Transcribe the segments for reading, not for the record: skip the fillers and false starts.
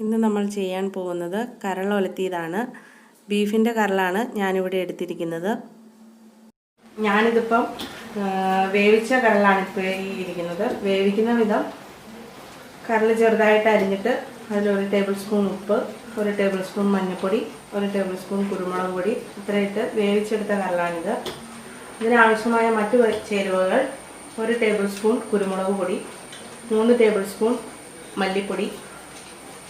ഇന്ന് നമ്മൾ ചെയ്യാൻ പോകുന്നത് കരൾ ഉലത്തിയതാണ്. ബീഫിൻ്റെ കരളാണ് ഞാനിവിടെ എടുത്തിരിക്കുന്നത്. ഞാനിതിപ്പം വേവിച്ച കരളാണ് ഇപ്പോൾ ഇരിക്കുന്നത്. വേവിക്കുന്ന വിധം കരൾ ചെറുതായിട്ട് അരിഞ്ഞിട്ട് അതിൽ 1 ടേബിൾ സ്പൂൺ ഉപ്പ്, 1 ടേബിൾ സ്പൂൺ മഞ്ഞൾപ്പൊടി, 1 ടേബിൾ സ്പൂൺ കുരുമുളക് പൊടി ഇത്രയിട്ട് വേവിച്ചെടുത്ത കരളാണിത്. ഇതിനാവശ്യമായ മറ്റു ചേരുവകൾ 1 ടേബിൾ സ്പൂൺ കുരുമുളക് പൊടി, 3 ടേബിൾ സ്പൂൺ മല്ലിപ്പൊടി,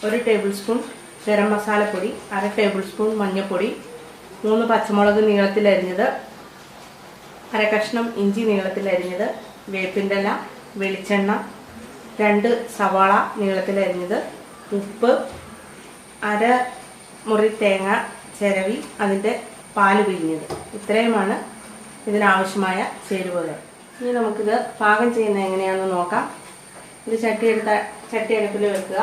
1 ടേബിൾ സ്പൂൺ ഗരം മസാലപ്പൊടി, 1/2 ടേബിൾ സ്പൂൺ മഞ്ഞൾപ്പൊടി, 3 പച്ചമുളക് നീളത്തിലരിഞ്ഞത്, 1/2 കഷ്ണം ഇഞ്ചി നീളത്തിലരിഞ്ഞത്, വേപ്പിൻ്റെ ഇല, വെളിച്ചെണ്ണ, 2 സവാള നീളത്തിലരിഞ്ഞത്, ഉപ്പ്, 1/2 മുറി തേങ്ങ ചിരവി അതിൻ്റെ പാല് പിഴിഞ്ഞത്. ഇത്രയുമാണ് ഇതിനാവശ്യമായ ചേരുവകൾ. ഇനി നമുക്കിത് പാകം ചെയ്യുന്നത് എങ്ങനെയാണെന്ന് നോക്കാം. ഇത് ചട്ടി അടുപ്പിൽ വെക്കുക.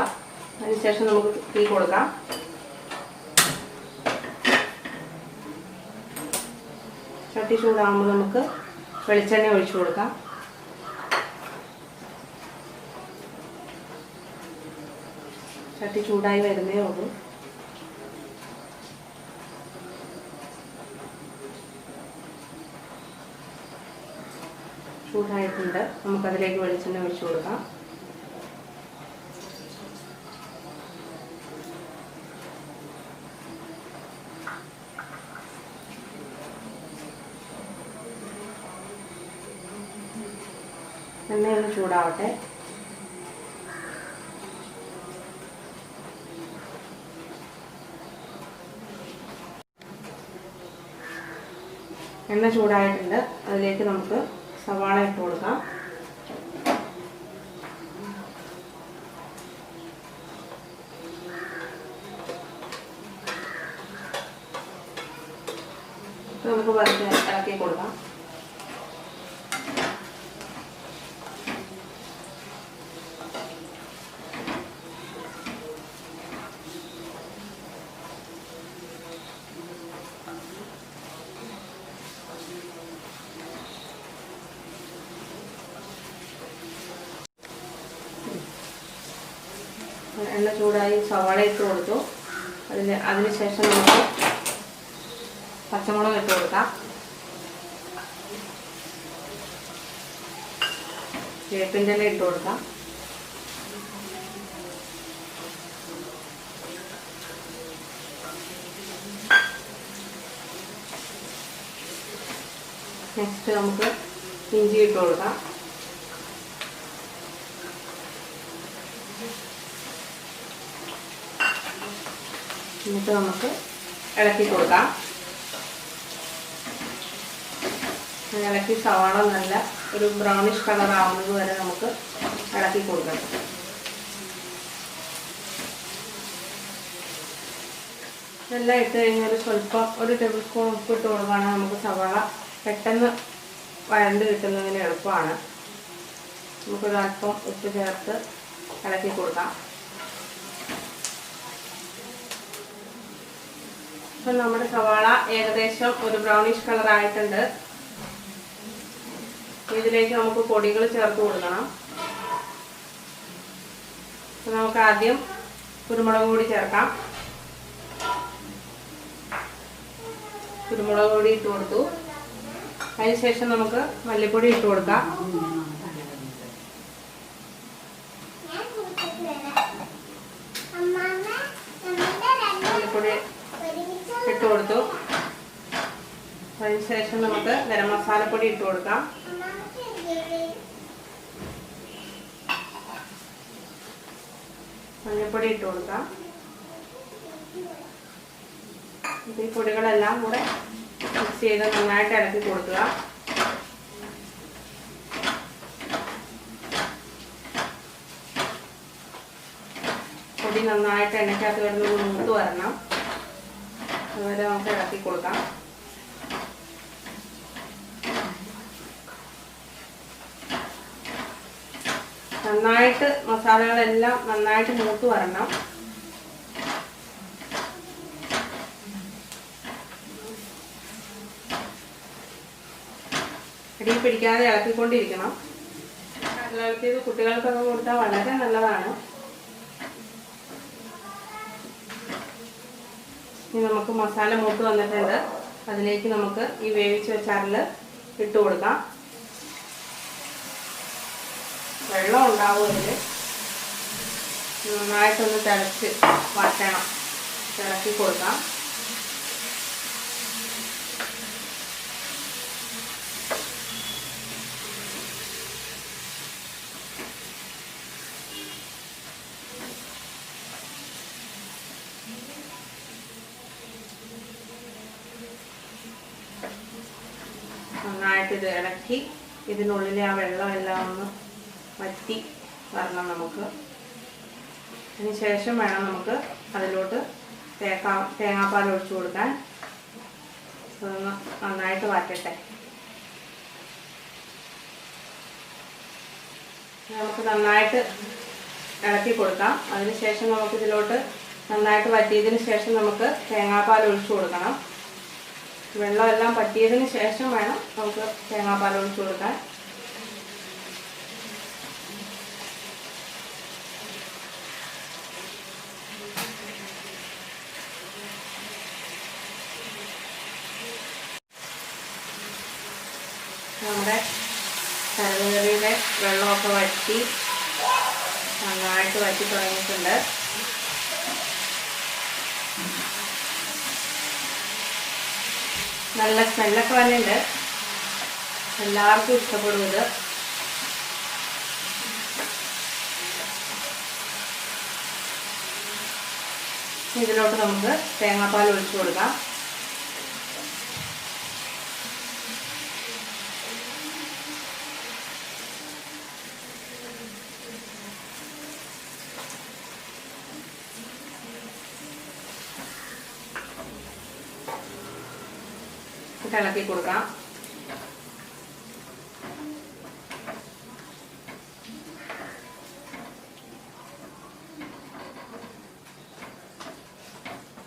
അതിനുശേഷം നമുക്ക് തീ കൊടുക്കാം. ചട്ടി ചൂടാകുമ്പോൾ നമുക്ക് വെളിച്ചെണ്ണ ഒഴിച്ചു കൊടുക്കാം. ചട്ടി ചൂടായി വരുന്നേ ഉള്ളൂ. ചൂടായിട്ടുണ്ട്. നമുക്കതിലേക്ക് വെളിച്ചെണ്ണ ഒഴിച്ചു കൊടുക്കാം. എണ്ണയൊന്ന് ചൂടാവട്ടെ. എണ്ണ ചൂടായിട്ടുണ്ട്. അതിലേക്ക് നമുക്ക് സവാള ഇട്ട് കൊടുക്കാം. നമുക്ക് ഇളക്കി കൊടുക്കാം. എണ്ണ ചൂടായി സവാള ഇട്ട് കൊടുത്തു. അതിനുശേഷം നമുക്ക് പച്ചമുളക് ഇട്ട് കൊടുക്കാം. വേപ്പിൻ്റെ ഇല ഇട്ട് കൊടുക്കാം. നെക്സ്റ്റ് നമുക്ക് ഇഞ്ചി ഇട്ട് കൊടുക്കാം. എന്നിട്ട് നമുക്ക് ഇളക്കി കൊടുക്കാം. ഇളക്കി സവാള നല്ല ഒരു ബ്രൗണിഷ് കളർ ആവുന്നത് വരെ നമുക്ക് ഇളക്കി കൊടുക്കണം. ഇതെല്ലാം ഇട്ട് കഴിഞ്ഞാൽ സ്വല്പം 1 ടേബിൾ സ്പൂൺ ഉപ്പ് ഇട്ട് കൊടുക്കുകയാണെങ്കിൽ നമുക്ക് സവാള പെട്ടെന്ന് വഴണ്ട് കിട്ടുന്നതിന് എളുപ്പമാണ്. നമുക്കൊരല്പം ഉപ്പ് ചേർത്ത് ഇളക്കി കൊടുക്കാം. ഇപ്പം നമ്മുടെ സവാള ഏകദേശം ഒരു ബ്രൗണിഷ് കളർ ആയിട്ടുണ്ട്. ഇതിലേക്ക് നമുക്ക് പൊടികൾ ചേർത്ത് കൊടുക്കണം. നമുക്ക് ആദ്യം കുരുമുളക് പൊടി ചേർക്കാം. കുരുമുളക് പൊടി ഇട്ട് കൊടുത്തു. അതിനുശേഷം നമുക്ക് മല്ലിപ്പൊടി ഇട്ട് കൊടുക്കാം. മല്ലിപ്പൊടി ഇട്ട് കൊടുത്തു. അതിനുശേഷം നമുക്ക് ഗരം മസാലപ്പൊടി ഇട്ട് കൊടുക്കാം. മഞ്ഞൾപ്പൊടി ഇട്ട് കൊടുക്കാം. ഈ പൊടികളെല്ലാം കൂടെ മിക്സ് ചെയ്ത് നന്നായിട്ട് ഇളക്കി കൊടുക്കുക. പൊടി നന്നായിട്ട് എണ്ണയ്ക്കകത്ത് കിടന്ന് മൂത്ത് വരണം. അതുവരെ നമുക്ക് ഇളക്കി കൊടുക്കാം. നന്നായിട്ട് മസാലകളെല്ലാം നന്നായിട്ട് മൂത്ത് വരണം. അടിയിൽ പിടിക്കാതെ ഇളക്കിക്കൊണ്ടിരിക്കണം. കരൾ ഉലത്തിയത് കുട്ടികൾക്കൊക്കെ കൊടുത്താൽ വളരെ നല്ലതാണ്. ഇനി നമുക്ക് മസാല മൂത്ത് വന്നിട്ടുണ്ട്. അതിലേക്ക് നമുക്ക് ഈ വേവിച്ച് വെച്ച അരല് ഇട്ട് കൊടുക്കാം. വെള്ളം ഉണ്ടാവും അതിൽ. നന്നായിട്ടൊന്ന് തിളച്ച് വറ്റണം. ഇളക്കി കൊടുക്കാം. നന്നായിട്ട് ഇത് ഇളക്കി ഇതിനുള്ളിലെ ആ വെള്ളമെല്ലാം ഒന്ന് വറ്റി വരണം നമുക്ക്. അതിന് ശേഷം വേണം നമുക്ക് അതിലോട്ട് തേങ്ങാപ്പാൽ ഒഴിച്ചു കൊടുക്കാൻ. അതൊന്ന് നന്നായിട്ട് വറ്റട്ടെ. നമുക്ക് നന്നായിട്ട് ഇളക്കി കൊടുക്കാം. അതിന് ശേഷം നമുക്ക് ഇതിലോട്ട് നന്നായിട്ട് വറ്റിയതിന് ശേഷം നമുക്ക് തേങ്ങാപ്പാൽ ഒഴിച്ചു കൊടുക്കണം. വെള്ളമെല്ലാം പറ്റിയതിന് ശേഷം വേണം നമുക്ക് തേങ്ങാപ്പാൽ ഒഴിച്ചു കൊടുക്കാൻ. നമ്മുടെ കരളുകറിയുടെ വെള്ളമൊക്കെ വറ്റി നന്നായിട്ട് വറ്റി തുടങ്ങിയിട്ടുണ്ട്. നല്ല സ്മെല്ലൊക്കെ വന്നിട്ടുണ്ട്. എല്ലാവർക്കും ഇഷ്ടപ്പെടും ഇത്. ഇതിലോട്ട് നമുക്ക് തേങ്ങാപ്പാൽ ഒഴിച്ചു കൊടുക്കാം. ഇളക്കി കൊടുക്കാം.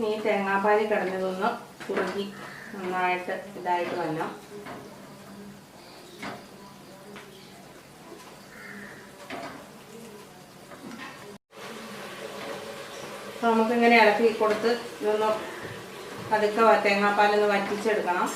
ഈ തേങ്ങാപ്പാൽ കിടന്നതൊന്ന് കുറുകി നന്നായിട്ട് ഇതായിട്ട് വരണം. അപ്പോൾ നമുക്കിങ്ങനെ ഇളക്കി കൊടുത്ത് ഇതൊന്ന് പതുക്കെ തേങ്ങാപ്പാലൊന്ന് വറ്റിച്ചെടുക്കണം.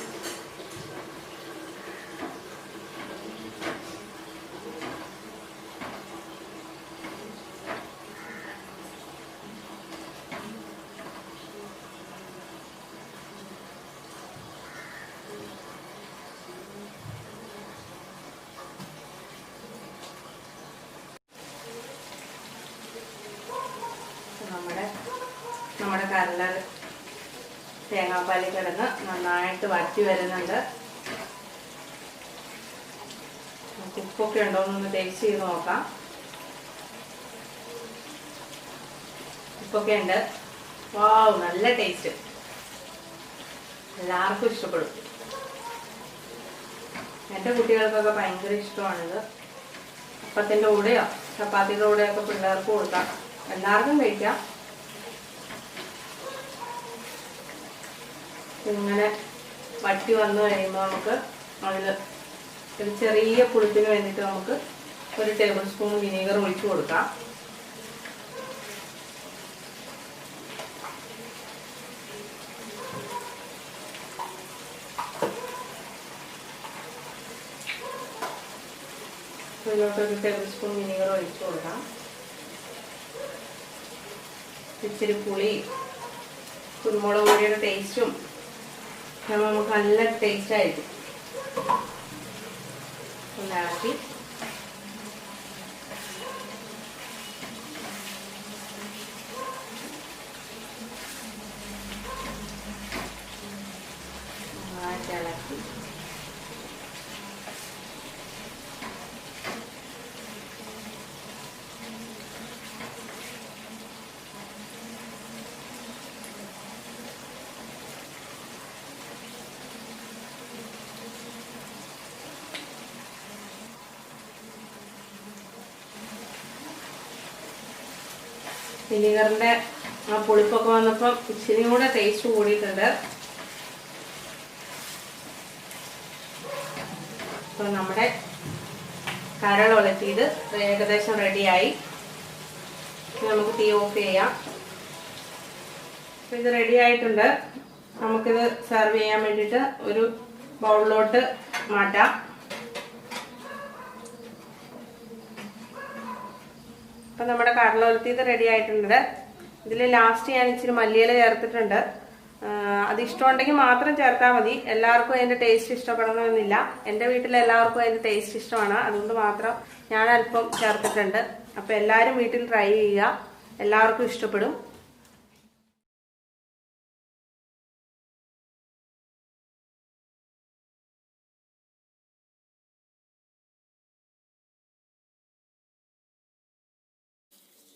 നമ്മുടെ കരള് തേങ്ങാപ്പാലിൽ കിടന്ന് നന്നായിട്ട് വറ്റി വരുന്നുണ്ട്. ഉപ്പൊക്കെ ഉണ്ടോയെന്നൊന്ന് ടേസ്റ്റ് ചെയ്ത് നോക്കാം. ഉപ്പൊക്കെ ഉണ്ട്. വാവ്, നല്ല ടേസ്റ്റ്. എല്ലാവർക്കും ഇഷ്ടപ്പെടും. എൻ്റെ കുട്ടികൾക്കൊക്കെ ഭയങ്കര ഇഷ്ടമാണിത്. അപ്പത്തിൻ്റെ കൂടെയോ ചപ്പാത്തിയുടെ കൂടെയൊക്കെ പിള്ളേർക്ക് കൊടുക്കാം. എല്ലാവർക്കും കഴിക്കാം. ഇങ്ങനെ വറ്റി വന്നു കഴിയുമ്പോൾ നമുക്ക് അതിൽ ഒരു ചെറിയ പുളിപ്പിന് വേണ്ടിയിട്ട് നമുക്ക് 1 ടേബിൾ സ്പൂൺ വിനീഗർ ഒഴിച്ചു കൊടുക്കാം. ഇതിലോട്ട് 1 ടേബിൾ സ്പൂൺ വിനീഗർ ഒഴിച്ചു കൊടുക്കാം. ഇച്ചിരി പുളി, കുരുമുളക് പൊടിയുടെ ടേസ്റ്റും നമുക്ക് നല്ല ടേസ്റ്റ് ആയിരിക്കും. ഒന്നിളക്കി ഇളക്കി വിനീഗറിൻ്റെ ആ പുളിപ്പൊക്കെ വന്നപ്പോൾ ഇച്ചിരി കൂടെ ടേസ്റ്റ് കൂടിയിട്ടുണ്ട്. അപ്പോൾ നമ്മുടെ കരൾ ഉലത്തിയത് ഏകദേശം റെഡിയായി. നമുക്ക് തീ ഓഫ് ചെയ്യാം. ഇത് റെഡി ആയിട്ടുണ്ട്. നമുക്കിത് സെർവ് ചെയ്യാൻ വേണ്ടിയിട്ട് ഒരു ബൗളിലോട്ട് മാറ്റാം. അപ്പം നമ്മുടെ കടല ഉലത്തിയത് റെഡി ആയിട്ടുണ്ട്. ഇതിൽ ലാസ്റ്റ് ഞാൻ ഇച്ചിരി മല്ലിയില ചേർത്തിട്ടുണ്ട്. അത് ഇഷ്ടമുണ്ടെങ്കിൽ മാത്രം ചേർത്താൽ മതി. എല്ലാവർക്കും അതിൻ്റെ ടേസ്റ്റ് ഇഷ്ടപ്പെടണമെന്നില്ല. എൻ്റെ വീട്ടിൽ എല്ലാവർക്കും അതിൻ്റെ ടേസ്റ്റ് ഇഷ്ടമാണ്, അതുകൊണ്ട് മാത്രം ഞാൻ അല്പം ചേർത്തിട്ടുണ്ട്. അപ്പോൾ എല്ലാവരും വീട്ടിൽ ട്രൈ ചെയ്യുക, എല്ലാവർക്കും ഇഷ്ടപ്പെടും.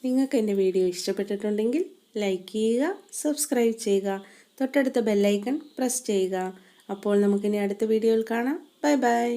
നിങ്ങൾക്ക് എൻ്റെ വീഡിയോ ഇഷ്ടപ്പെട്ടിട്ടുണ്ടെങ്കിൽ ലൈക്ക് ചെയ്യുക, സബ്സ്ക്രൈബ് ചെയ്യുക, തൊട്ടടുത്ത ബെല്ലൈക്കൺ പ്രസ് ചെയ്യുക. അപ്പോൾ നമുക്കിനി അടുത്ത വീഡിയോയിൽ കാണാം. Bye bye.